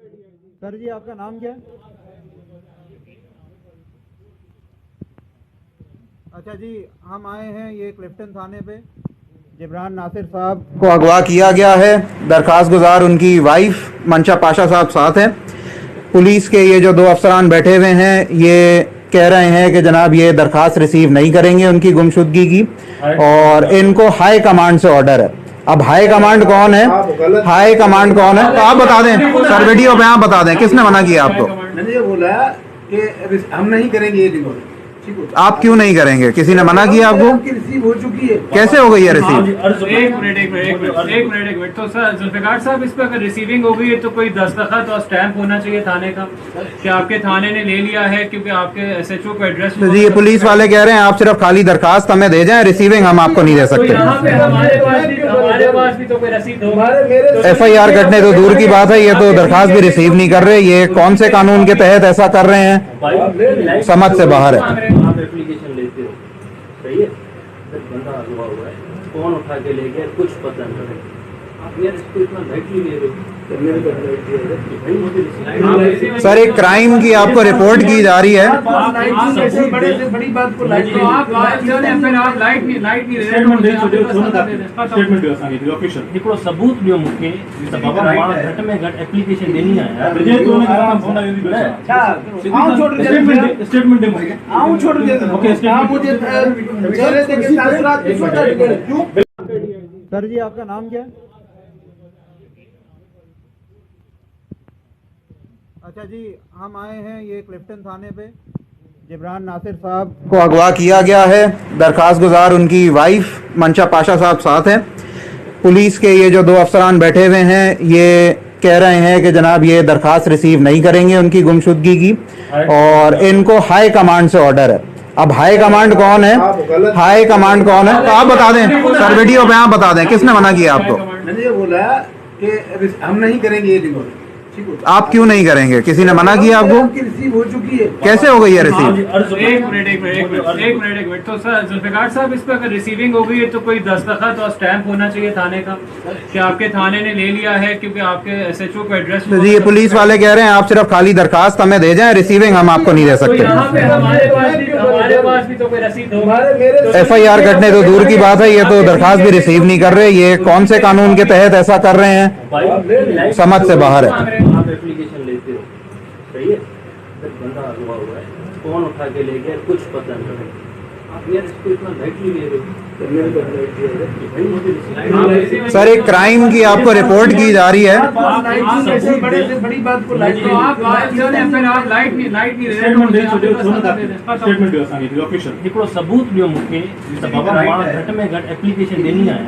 Sir जी आपका नाम क्या है? अच्छा जी, हम आए हैं ये क्लिफ्टन थाने पे। जिब्रान नासिर साहब को अगवा किया गया है। दरखास्त गुजार उनकी वाइफ मंशा पाशा साहब साथ हैं। पुलिस के ये जो दो अफसरान बैठे हुए हैं ये कह रहे हैं कि जनाब ये दरखास्त रिसीव नहीं करेंगे उनकी गुमशुदगी की, और इनको हाई कमांड से ऑर्डर है। अब हाई कमांड कौन है? हाई कमांड कौन है? तो आप बता दें सर, वीडियो पे आप बता दें किसने मना किया आपको? मैंने ये बोला कि हम नहीं करेंगे ये डिवोर्स। आप क्यों नहीं करेंगे? किसी ने मना किया आपको? रिसीव हो चुकी है। कैसे हो गई है रिसीव? एक मिनट तो सर जुल्फिकार साहब, इस पर अगर रिसीविंग हो गई है तो कोई दस्तखत और स्टैंप होना चाहिए थाने का कि आपके थाने ने ले लिया है, क्योंकि आपके एसएचओ को एड्रेस। तो जी ये पुलिस वाले कह रहे हैं आप सिर्फ खाली दरखास्त हमें दे जाएं, रिसीविंग हम आपको नहीं दे तो सकते। यहाँ पे हमारे पास भी तो कोई रसीद होगा। FIR कटने तो दूर की बात है, ये तो दरखास्त भी रिसीव नहीं कर रहे। ये कौन से कानून के तहत ऐसा कर रहे हैं, समझ से बाहर है। आप एप्लीकेशन लेते हो, सही है, बंदा अगवा हुआ है, कौन उठा के ले गया कुछ पता नहीं, आप यार इसको इतना लाइटली ले रहे हो। सर एक क्राइम की आपको रिपोर्ट की जा रही है। बड़े से बड़ी बात को लाइट हिकिड़ो सबूत ॾियो मूंखे त बाबा मां घटि में घटि एप्लीकेशन ॾिनी आहे। सर जी आपका नाम क्या है? अच्छा जी, हम आए हैं ये क्लिफ्टन थाने पे। जिब्रान नासिर साहब को अगवा किया गया है। दरखास्त गुजार उनकी वाइफ मंशा पाशा साहब साथ हैं। पुलिस के ये जो दो अफसरान बैठे हुए हैं ये कह रहे हैं कि जनाब ये दरखास्त रिसीव नहीं करेंगे उनकी गुमशुदगी की, और इनको हाई कमांड से ऑर्डर है। अब हाई कमांड कौन है? हाई कमांड कौन है? तो आप बता दें सर, वीडियो पे आप बता दें किसने मना किया आपको? मैंने ये बोला कि हम नहीं करेंगे ये डिवोर्स। आप क्यों नहीं करेंगे? किसी ने मना किया आपको? रिसीव हो चुकी है। कैसे हो गई है रिसीव? एक मिनट तो सर जुल्फिकार साहब, इस पर अगर रिसीविंग हो गई है तो कोई दस्तखत और स्टैंप होना चाहिए थाने का कि आपके थाने ने ले लिया है, क्योंकि आपके एसएचओ को एड्रेस। तो जी ये पुलिस वाले कह रहे हैं आप सिर्फ खाली दरखास्त हमें दे जाएं, रिसीविंग हम आपको नहीं दे तो सकते। यहाँ पे हमारे पास भी तो कोई रसीद होगा। FIR कटने तो दूर की बात है, ये तो दरखास्त भी रिसीव नहीं कर रहे। ये कौन से कानून के तहत ऐसा कर रहे हैं, समझ से बाहर है। आप एप्लीकेशन लेते हो, सही है, बंदा अगवा हुआ है, कौन उठा के ले गया कुछ पता नहीं, आप यार इसको इतना लाइटली ले रहे हो। सर एक क्राइम की आपको रिपोर्ट की जा रही है। बड़े से बड़ी बात को लाइट हिकिड़ो सबूत ॾियो मूंखे त बाबा मां घटि में घटि एप्लीकेशन ॾिनी आहे।